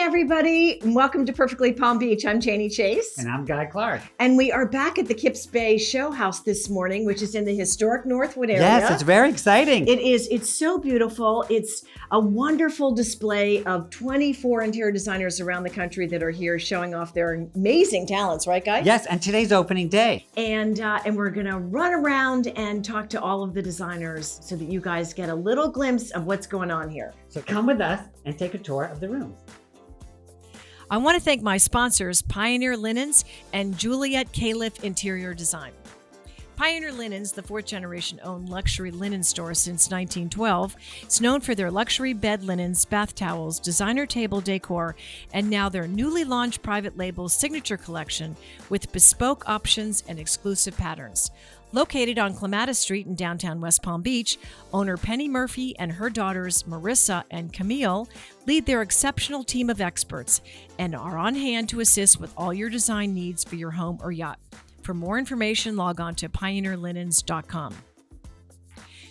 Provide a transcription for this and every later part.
everybody, and welcome to Perfectly Palm Beach. I'm Janie Chase. And I'm Guy Clark. And we are back at the Kips Bay Show House this morning, which is in the historic Northwood area. Yes, it's very exciting. It is. It's so beautiful. It's a wonderful display of 24 interior designers around the country that are here showing off their amazing talents, right, Guy? Yes, and today's opening day. And we're going to run around and talk to all of the designers so that you guys get a little glimpse of what's going on here. So come with us and take a tour of the rooms. I want to thank my sponsors, Pioneer Linens and Juliet Califf Interior Design. Pioneer Linens, the fourth generation owned luxury linen store since 1912, is known for their luxury bed linens, bath towels, designer table decor, and now their newly launched private label signature collection with bespoke options and exclusive patterns. Located on Clematis Street in downtown West Palm Beach, owner Penny Murphy and her daughters Marissa and Camille lead their exceptional team of experts and are on hand to assist with all your design needs for your home or yacht. For more information, log on to pioneerlinens.com.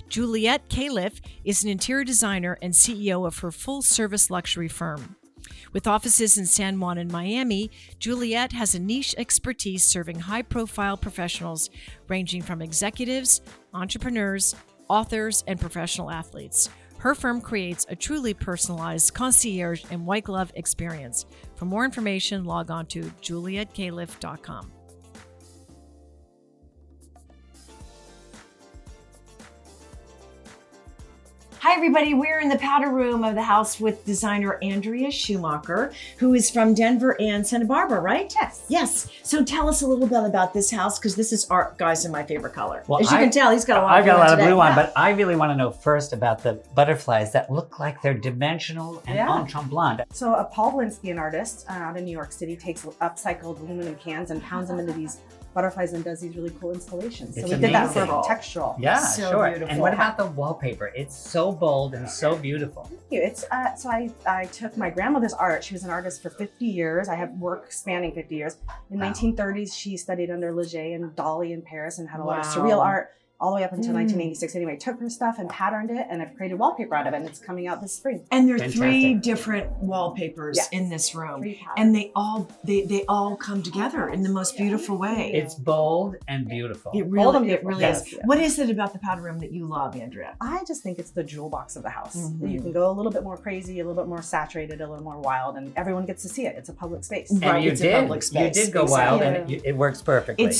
Juliet Califf is an interior designer and CEO of her full-service luxury firm. With offices in San Juan and Miami, Juliet has a niche expertise serving high-profile professionals ranging from executives, entrepreneurs, authors, and professional athletes. Her firm creates a truly personalized concierge and white glove experience. For more information, log on to julietcaliff.com. Hi, everybody. We're in the powder room of the house with designer Andrea Schumacher, who is from Denver and Santa Barbara, right? Yes. Yes. So tell us a little bit about this house, because this is our guys in my favorite color. Well, as you can tell, he's got a lot. I've got a lot of blue on, yeah. but I really want to know first about the butterflies that look like they're dimensional and enchant blonde. So Paul Blinsky, an artist out in New York City, takes upcycled aluminum cans and pounds them into these butterflies and does these really cool installations. It's so we did that for amazing. textural. Yeah, So sure. beautiful. And what about the wallpaper? It's so bold and so beautiful. Thank you. It's so I took my grandmother's art. She was an artist for 50 years. I have work spanning 50 years. In 1930s, she studied under Leger and Dali in Paris and had a lot of surreal art all the way up until 1986. Anyway, took her stuff and patterned it, and I've created wallpaper out of it, and it's coming out this spring. And there are Fantastic. 3 different wallpapers in this room, and they all come together in the most beautiful way. It's bold and beautiful. It really is. What is it about the powder room that you love, Andrea? I just think it's the jewel box of the house. You can go a little bit more crazy, a little bit more saturated, a little more wild, and everyone gets to see it. It's a public space. And Right, you it's did. a public space. You did go wild, Yeah. and it works perfectly. It's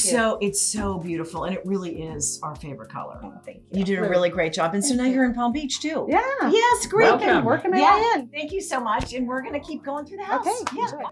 so beautiful, and it really is our favorite color. Oh, thank you. You did a really great job, and so now you're in Palm Beach too. Yeah. Yes, great. Welcome. Working my way in. Thank you so much, and we're gonna keep going through the house. Okay. Yeah. Enjoy.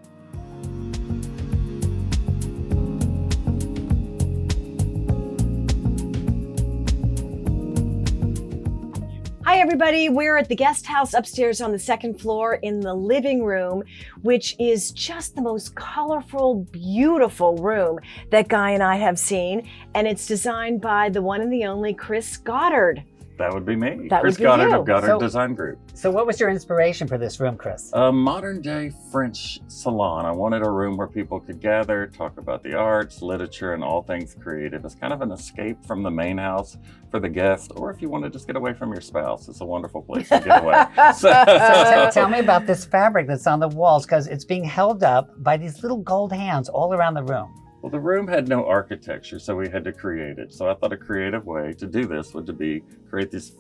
Hi, everybody. We're at the guest house upstairs on the 2nd floor in the living room, which is just the most colorful, beautiful room that Guy and I have seen. And it's designed by the one and the only Chris Goddard. That would be me. That Chris would be Goddard you. of Goddard So- Design Group. So what was your inspiration for this room, Chris? A modern day French salon. I wanted a room where people could gather, talk about the arts, literature, and all things creative. It's kind of an escape from the main house for the guest, or if you want to just get away from your spouse, it's a wonderful place to get away. So tell me about this fabric that's on the walls, because it's being held up by these little gold hands all around the room. Well, the room had no architecture, so we had to create it. So I thought a creative way to do this would to be create this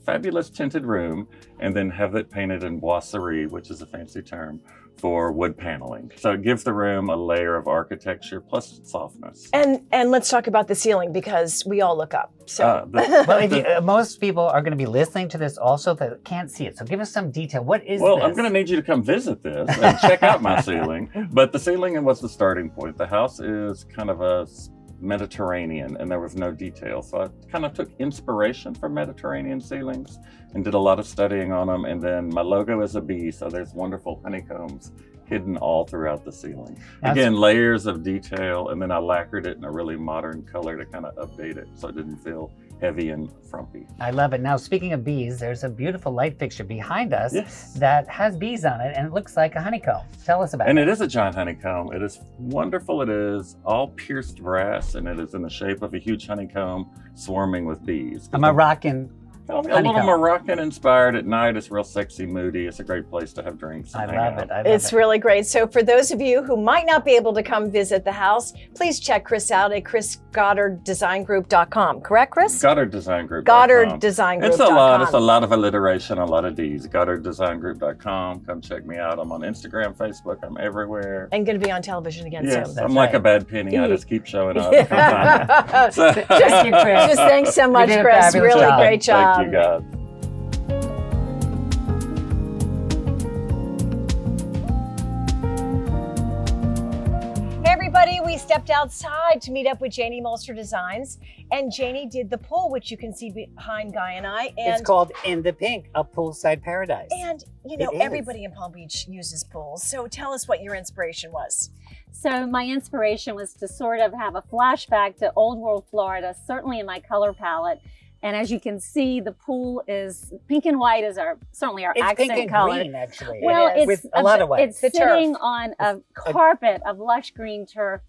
fabulous tinted room and then have it painted in boiserie, which is a fancy term for wood paneling. So it gives the room a layer of architecture plus softness. And let's talk about the ceiling, because we all look up. So Well, if you, most people are going to be listening to this also that can't see it. So give us some detail. What is Well, this? I'm going to need you to come visit this and check out my ceiling. But the ceiling was the starting point. The house is kind of a Mediterranean, and there was no detail. So I kind of took inspiration from Mediterranean ceilings and did a lot of studying on them. And then my logo is a bee, so there's wonderful honeycombs hidden all throughout the ceiling. Again, layers of detail, and then I lacquered it in a really modern color to kind of update it so it didn't feel heavy and frumpy. I love it. Now, speaking of bees, there's a beautiful light fixture behind us Yes. that has bees on it, and it looks like a honeycomb. Tell us about And it. it is a giant honeycomb. It is wonderful. It is all pierced brass, and it is in the shape of a huge honeycomb swarming with bees. A Moroccan A little Honeycomb. Moroccan inspired at night. It's real sexy, moody. It's a great place to have drinks. I And hang love out. it. I love It's it. really great. So for those of you who might not be able to come visit the house, please check Chris out at chrisgoddarddesignGroup.com. Correct, Chris? Goddard Design Group. GoddardDesignGroup.com. It's a lot. It's a lot of alliteration, a lot of D's. GoddardDesignGroup.com. Come check me out. I'm on Instagram, Facebook. I'm everywhere. And going to be on television again Yes, soon. I'm like a bad penny. I just keep showing up. Come find me. So- Thank you, Chris. Just thanks so much, did a Chris. fabulous Really job. great job. Thank you, guys. Hey everybody, we stepped outside to meet up with Janie Molster Designs, and Janie did the pool, which you can see behind Guy and I. And It's called In the Pink, a poolside paradise. And you know, It is. everybody in Palm Beach uses pools. So tell us what your inspiration was. So my inspiration was to sort of have a flashback to Old World Florida, certainly in my color palette. And as you can see, the pool is pink and white is certainly our It's accent pink and color. green, actually. Well, It is. it's With a lot of white. It's The sitting turf. on a carpet of lush green turf.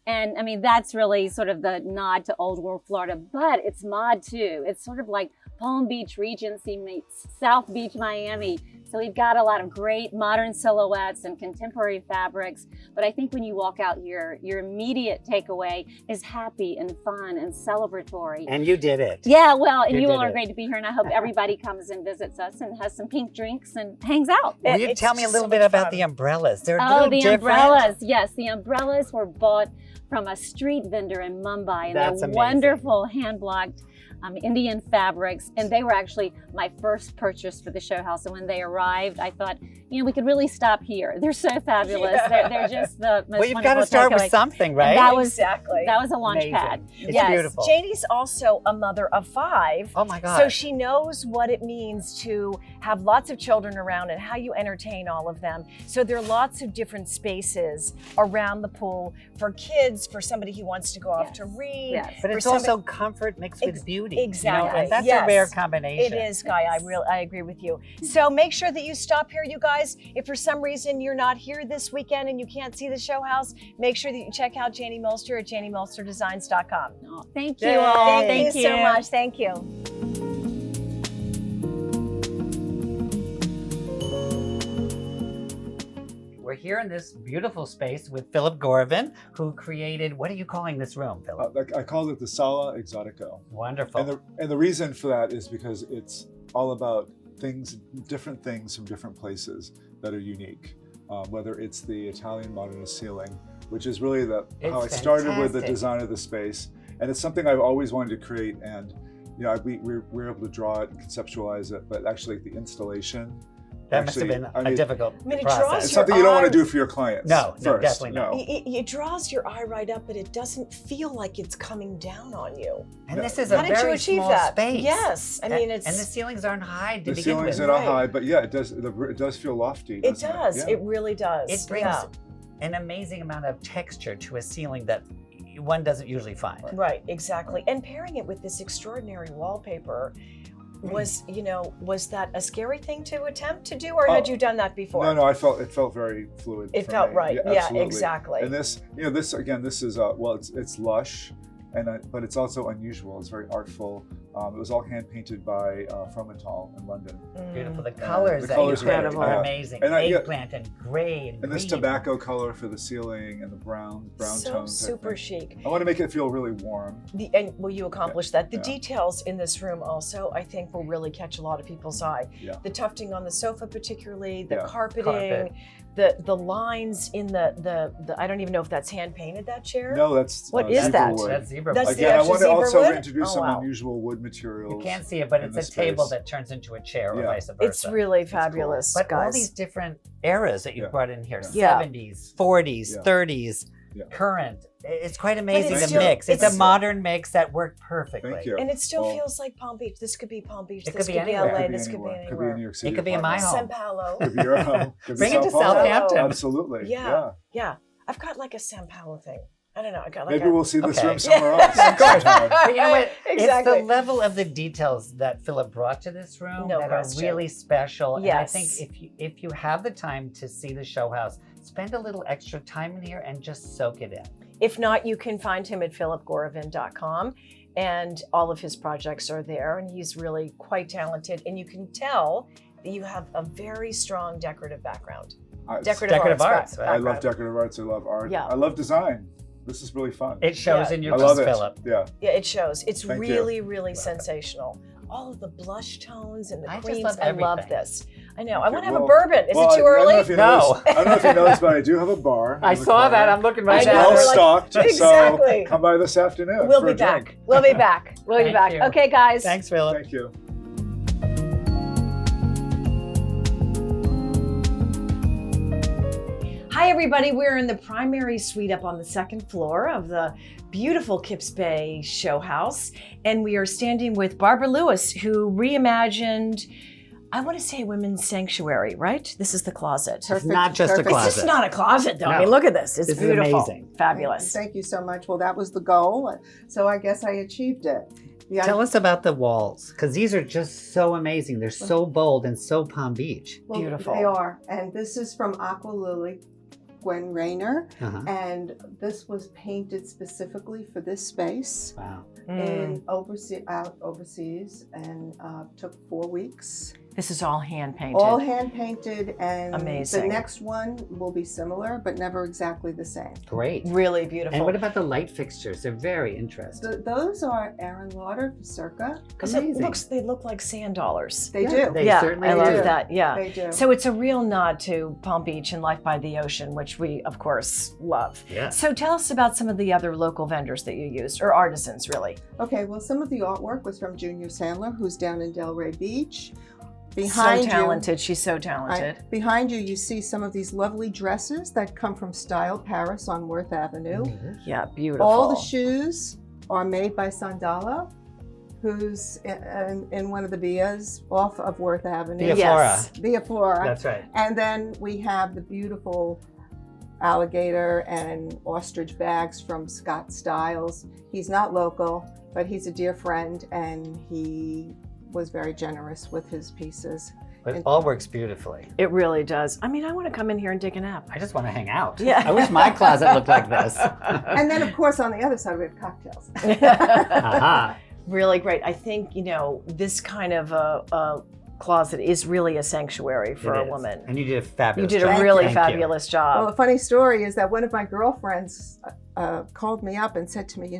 And I mean, that's really sort of the nod to Old World Florida, but it's mod too. It's sort of like Palm Beach Regency meets South Beach, Miami. So we've got a lot of great modern silhouettes and contemporary fabrics. But I think when you walk out here, your immediate takeaway is happy and fun and celebratory. And you did it. Yeah, well, and You you all did are it. great to be here. And I hope everybody comes and visits us and has some pink drinks and hangs out. Will you It's tell me a just little so bit much about fun. the umbrellas? They're a Oh, little the different. umbrellas. Yes, the umbrellas were bought from a street vendor in Mumbai, and That's they're amazing. wonderful hand-blocked Indian fabrics. And they were actually my first purchase for the show house. And when they arrived, I thought, you know, we could really stop here. They're so fabulous. They're just the most Well, you've got to wonderful start with takeaway. something, And right? that was Exactly. that was a launch Amazing. pad. It's Yes. beautiful. Janie's also a mother of 5. Oh my God. So she knows what it means to have lots of children around and how you entertain all of them. So there are lots of different spaces around the pool for kids, for somebody who wants to go off to read. Yes. But for it's somebody- also comfort mixed with beauty. exactly. You know, and that's Yes. a rare combination. It is, Guy. I agree with you. So make sure that you stop here, you guys. If for some reason you're not here this weekend and you can't see the show house, make sure that you check out Janie Molster at JanieMolsterDesigns.com. Oh, thank you Yay. all. Thank you so much. Thank you. We're here in this beautiful space with Philip Gorrivan, who created, what are you calling this room, Philip? I call it the Sala Exotico. Wonderful. And the reason for that is because it's all about different things from different places that are unique. Whether it's the Italian modernist ceiling, which is really how I It's started with the fantastic. design of the space. And it's something I've always wanted to create. And you know, we were able to draw it and conceptualize it, but actually the installation, that must have been I mean, a difficult I mean, it draws process. it's your something you don't want eye- to do for your clients. No, first. definitely not. No. It draws your eye right up, but it doesn't feel like it's coming down on you. And this is How a did you very achieve small that? space. Yes, I mean it's. And the ceilings aren't high to The begin ceilings with. are not Right. high, but yeah, it does feel lofty. it doesn't does. Yeah. It really does. It brings Yeah. an amazing amount of texture to a ceiling that one doesn't usually find. Right, exactly. And pairing it with this extraordinary wallpaper was that a scary thing to attempt to do, or had Oh, you done that before? No, it felt very fluid. It for felt me. right. Yeah, absolutely. exactly. And this is it's lush, but it's also unusual. It's very artful. It was all hand painted by Fromental in London. Beautiful. The Mm. colors The that colors you picked are are great, amazing. And Eggplant and gray and And this green. tobacco color for the ceiling and the brown So tones. I super think. chic. I want to make it feel really warm. And will you accomplish that? The Yeah. details in this room also, I think, will really catch a lot of people's eye. Yeah. The tufting on the sofa, particularly, the Yeah. carpeting, the lines in the I don't even know if that's hand painted, that chair. No, that's What is zebra that? wood. That's zebra. That's wood. the Again, I actual want to also zebra wood? introduce Oh, some wow. unusual wood materials. You can't see it, but in it's the a table space. that turns into a chair or Yeah. vice versa. It's really cool. fabulous, But guys. all these different eras that you've Yeah. brought in here, Yeah. 70s, 40s, Yeah. 30s, Yeah. current. It's quite amazing, it's the still- mix. It's it's- a modern mix that worked perfectly. Thank you. And it still Well, feels like Palm Beach. This could be Palm Beach. It This could be could be anywhere. LA. Could be This could be anywhere. Could be in anywhere. New York City. It could be in my apartments. home. Sao Paulo. Could be your home. Could be Bring it to Sao Paulo. Southampton. Absolutely. Yeah. Yeah. I've got like a Sao Paulo thing. I don't know. I got like Maybe a, we'll see this Okay. room somewhere else. Of course. sometime. But you know what? Exactly. It's the level of the details that Philip brought to this room No that question. are really special. Yes. And I think if you have the time to see the show house, spend a little extra time in here and just soak it in. If not, you can find him at philipgorrivan.com, and all of his projects are there, and he's really quite talented, and you can tell that you have a very strong decorative background. Decorative arts, right? I love decorative arts. I love art. Yeah. I love design. This is really fun. It shows Yeah. in your I love books, it. Philip. Yeah. Yeah, it shows. It's Thank really, you. really sensational. All of the blush tones and the I just creams. love I love everything. this. I know. I Thank want to you. have a Well- bourbon. Is well, it too I don't know early? if you No. noticed- I don't know if you noticed, but I do have a bar. I in the saw corner. that. I'm looking right I know. now. Well We're like- stocked. Exactly. So come by this afternoon. We'll for be a drink. back. We'll be back. We'll be Thank back. you. Okay, guys. Thanks, Philip. Thank you. Hi, everybody. We're in the primary suite up on the second floor of the beautiful Kips Bay show house. And we are standing with Barbara Lewis, who reimagined, I want to say, a women's sanctuary, right? This is the closet. It's not just a It's closet. just not a closet, though. I No. mean, look at this. It's This is beautiful. amazing. Fabulous. Thank you so much. Well, that was the goal, so I guess I achieved it. Yeah. Tell us about the walls, because these are just so amazing. They're so bold and so Palm Beach. Well, Beautiful. They are, and this is from Aqua Lily, Gwen Rayner, Uh-huh. and this was painted specifically for this space Wow. Mm. out overseas, and took 4 weeks. This is all hand painted. All hand painted, and Amazing. the next one will be similar, but never exactly the same. Great. Really beautiful. And what about the light fixtures? They're very interesting. Those are Aaron Lauder for Circa. Because Amazing. they look like sand dollars. They Yeah, do. They yeah, certainly I love do. that. Yeah. They do. So it's a real nod to Palm Beach and life by the ocean, which we, of course, love. Yeah. So tell us about some of the other local vendors that you used, or artisans, really. Okay, well, some of the artwork was from Junior Sandler, who's down in Delray Beach. Behind So talented. She's so talented. Behind you, you see some of these lovely dresses that come from Style Paris on Worth Avenue. Yeah, beautiful. All the shoes are made by Sandala, who's in one of the Bias off of Worth Avenue. Via Yes. Via Flora. That's right. And then we have the beautiful alligator and ostrich bags from Scott Styles. He's not local, but he's a dear friend, and he was very generous with his pieces. But it all works beautifully. It really does. I mean, I want to come in here and take a nap. I just want to hang out. Yeah. I wish my closet looked like this. And then, of course, on the other side, we have cocktails. Aha. Really great. I think, this kind of a closet is really a sanctuary for It a is. woman. And you did a fabulous You did a job. really Thank you. fabulous job. Well, a funny story is that one of my girlfriends called me up and said to me,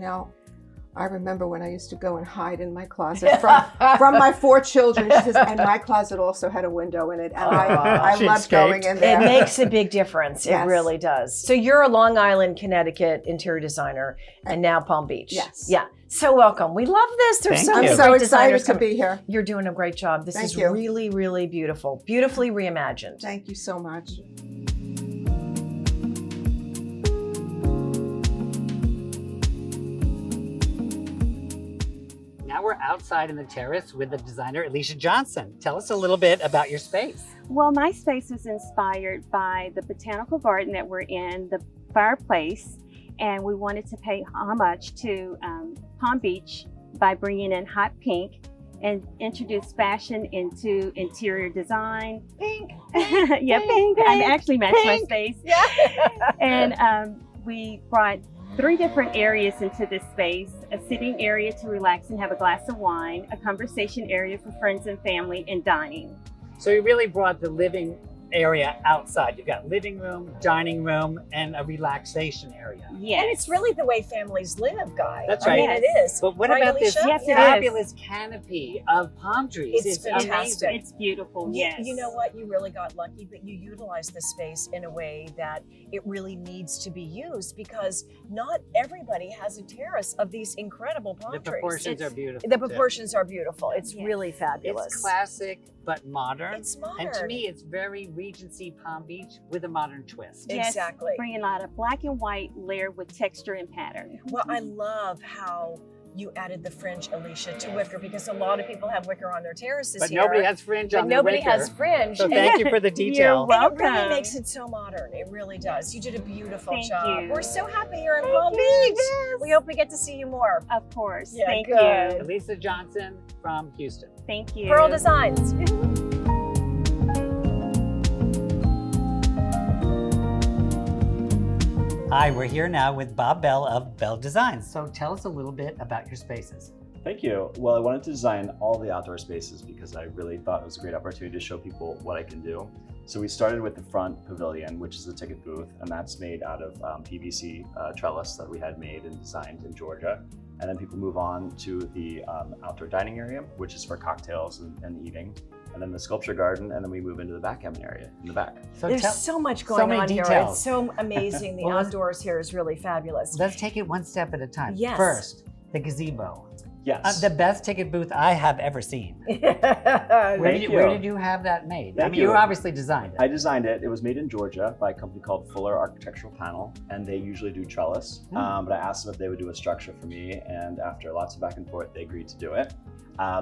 I remember when I used to go and hide in my closet from my 4 children. She says, and my closet also had a window in it. And I She loved going escaped. in there. It makes a big difference. It Yes. really does. So you're a Long Island, Connecticut interior designer, and now Palm Beach. Yes. Yeah. So welcome. We love this. There's Thank so you. many I'm great so designers excited to coming. be here. You're doing a great job. This Thank is you. really, really beautiful. Beautifully reimagined. Thank you so much. Now we're outside in the terrace with the designer Alecia Johnson. Tell us a little bit about your space. Well, my space was inspired by the botanical garden that we're in, the fireplace, and we wanted to pay homage to Palm Beach by bringing in hot pink and introduce fashion into interior design. Pink. Yeah, pink. I actually matched my space. Yeah. And we brought 3 different areas into this space: a sitting area to relax and have a glass of wine, a conversation area for friends and family, and dining. So you really brought the living area outside. You've got living room, dining room, and a relaxation area. Yes. And it's really the way families live, Guy. That's I mean, right. it is. But what Right, about this Alecia? Yes, it is. fabulous canopy of palm trees? It's fantastic. It's beautiful, You- yes. You know what? You really got lucky, but you utilized the space in a way that it really needs to be used, because not everybody has a terrace of these incredible palm The trees. proportions are beautiful. The too. proportions are beautiful. It's Yes. really fabulous. It's classic but modern. It's modern. And to me, it's very Regency Palm Beach with a modern twist. Yes, Exactly. bringing a lot of black and white layered with texture and pattern. Well, I love how you added the fringe, Alecia, to wicker, because a lot of people have wicker on their terraces But here. nobody has fringe but on their nobody wicker. has fringe. So thank you for the detail. You're And it really welcome. makes it so modern. It really does. You did a beautiful Thank job. you. We're so happy you're in Thank Palm you. Beach. Yes. We hope we get to see you more. Of course. Yeah, Thank good. you. Alecia Johnson from Houston. Thank you. Pearl Designs. Hi, we're here now with Bob Bell of Bell Designs. So tell us a little bit about your spaces. Thank you. Well, I wanted to design all the outdoor spaces because I really thought it was a great opportunity to show people what I can do. So we started with the front pavilion, which is the ticket booth, and that's made out of PVC trellis that we had made and designed in Georgia. And then people move on to the outdoor dining area, which is for cocktails and eating. And then the sculpture garden, and then we move into the backgammon area in the back. So There's so much going many on here. details. It's so amazing. The Well, outdoors here is really fabulous. Let's take it one step at a time. Yes. First, the gazebo. Yes. The best ticket booth I have ever seen. Thank Where you. did you have that made? Thank you you. obviously designed it. I designed it. It was made in Georgia by a company called Fuller Architectural Panel, and they usually do trellis. But I asked them if they would do a structure for me, and after lots of back and forth, they agreed to do it.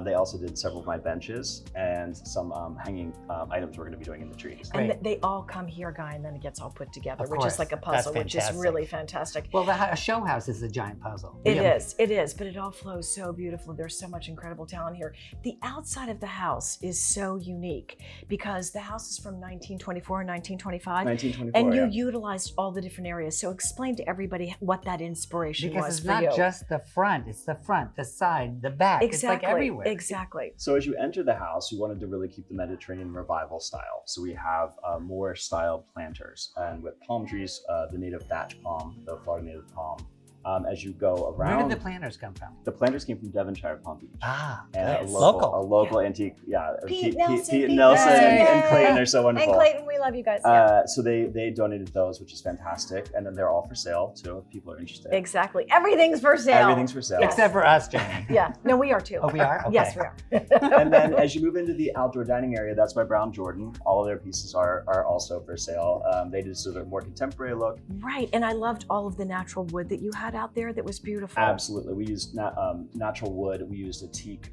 They also did several of my benches and some hanging items we're going to be doing in the trees. And they all come here, Guy, and then it gets all put together, Of which course. is like a That's puzzle, which is fantastic. really fantastic. Well, a show house is a giant puzzle. It is, but it all flows so beautifully. There's so much incredible talent here. The outside of the house is so unique because the house is from 1924 and 1925. 1924, And you yeah. utilized all the different areas. So explain to everybody what that inspiration Because was it's for not you. just the front, it's the front, the side, the back. Exactly. It's like everywhere. Exactly. So as you enter the house, we wanted to really keep the Mediterranean revival style. So we have more styled planters, and with palm trees, the native thatch palm, the Florida native palm. As you go around, Where did the planters come from? the planters came from Devonshire, Palm Beach. Ah, And good. a local antique, Pete Nelson, Pete Pete Nelson Nelson. and Clayton are so wonderful. And Clayton, we love you guys. So they donated those, which is fantastic, and then they're all for sale too, if people are interested. Exactly. Everything's for sale. Everything's for sale. Except for us, Janie. Yeah. No, we are too. Oh, we are? Okay. Yes, we are. And then as you move into the outdoor dining area, that's by Brown Jordan. All of their pieces are also for sale. They did sort of a more contemporary look. Right. And I loved all of the natural wood that you had out there that was beautiful. Absolutely. We used natural wood. We used a teak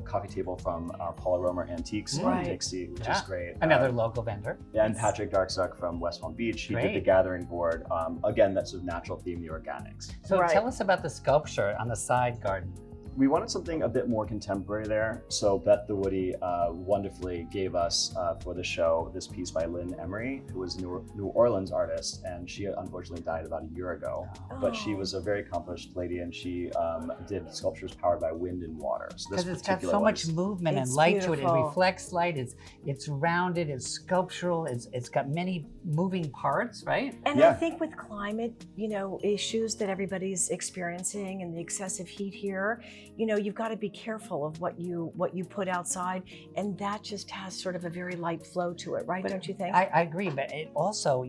coffee table from Paula Romer Antiques in Right. Dixie, which Yeah. is great. Another local vendor. Yeah, and Patrick Darksuck from West Palm Beach. He did the Great. gathering board. Again, that's a natural theme, the organics. So Right. tell us about the sculpture on the side garden. We wanted something a bit more contemporary there. So Beth the Woody wonderfully gave us for the show this piece by Lynn Emery, who was a New Orleans artist, and she unfortunately died about a year ago. But she was a very accomplished lady, and she did sculptures powered by wind and water. So this Because it's got particular so one much is- movement and It's light to it. It beautiful. reflects light. It's rounded. It's sculptural. It's got many moving parts, right? And Yeah. I think with climate, issues that everybody's experiencing and the excessive heat here, you've got to be careful of what you put outside, and that just has sort of a very light flow to it, right? But Don't you think? I agree, but it also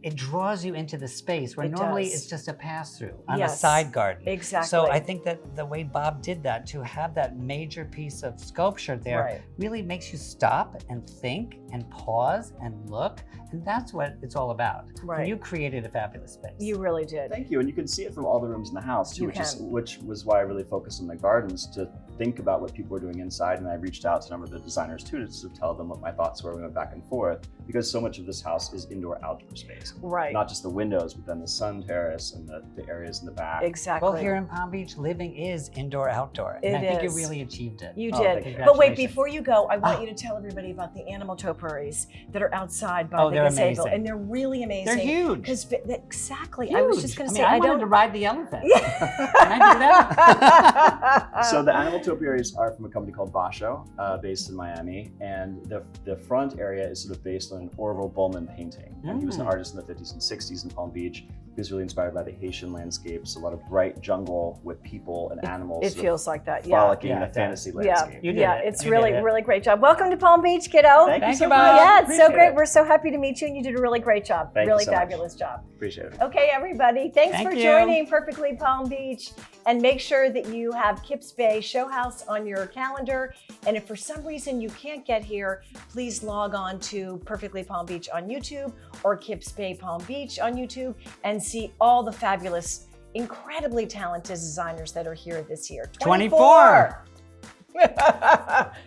it draws you into the space where It normally does. it's just a pass through on Yes. a side garden. Exactly. So I think that the way Bob did that, to have that major piece of sculpture there, Right. really makes you stop and think and pause and look, and that's what it's all about. Right. And you created a fabulous space. You really did. Thank you, and you can see it from all the rooms in the house too, You which was why I really focused on the gardens to think about what people were doing inside. And I reached out to a number of the designers too to tell them what my thoughts were. We went back and forth because so much of this house is indoor-outdoor space, Right. not just the windows, but then the sun terrace and the areas in the back. Exactly. Well, here in Palm Beach, living is indoor-outdoor, and It I think you is. really achieved it. You Oh, did. thank you. But wait, Congratulations. before you go, I want you to tell everybody about the animal topiaries that are outside by Oh, the they're gazebo. amazing. And they're really amazing. They're huge. Because exactly. I was just going to say, I I wanted don't. to ride the elephant. Yeah. Can I do that? So the animal topiaries are from a company called Basho, based in Miami, and the front area is sort of based on an Orville Bowman painting. And he was an artist in the 50s and 60s in Palm Beach. He was really inspired by the Haitian landscapes, a lot of bright jungle with people and animals. It sort of feels like that. Yeah. frolicking in Yeah, a it does. fantasy Yeah. landscape. You did Yeah. it. It's You really, did it. really great job. Welcome to Palm Beach, kiddo. Thank you Thank so you, much. Bob. Yeah, it's so Appreciate great. it. We're so happy to meet you, and you did a really great job. Thank you Really so much. fabulous job. Appreciate it. Okay, everybody, thanks Thank for you. joining Perfectly Palm Beach. And make sure that you have Kips Bay Show House on your calendar. And if for some reason you can't get here, please log on to Perfectly Palm Beach on YouTube or Kips Bay Palm Beach on YouTube and see all the fabulous, incredibly talented designers that are here this year. 24.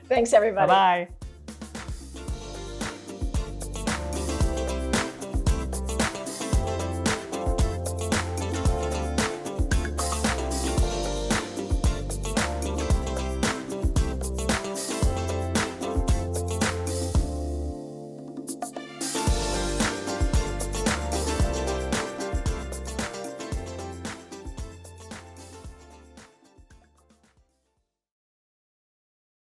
Thanks, everybody. Bye-bye.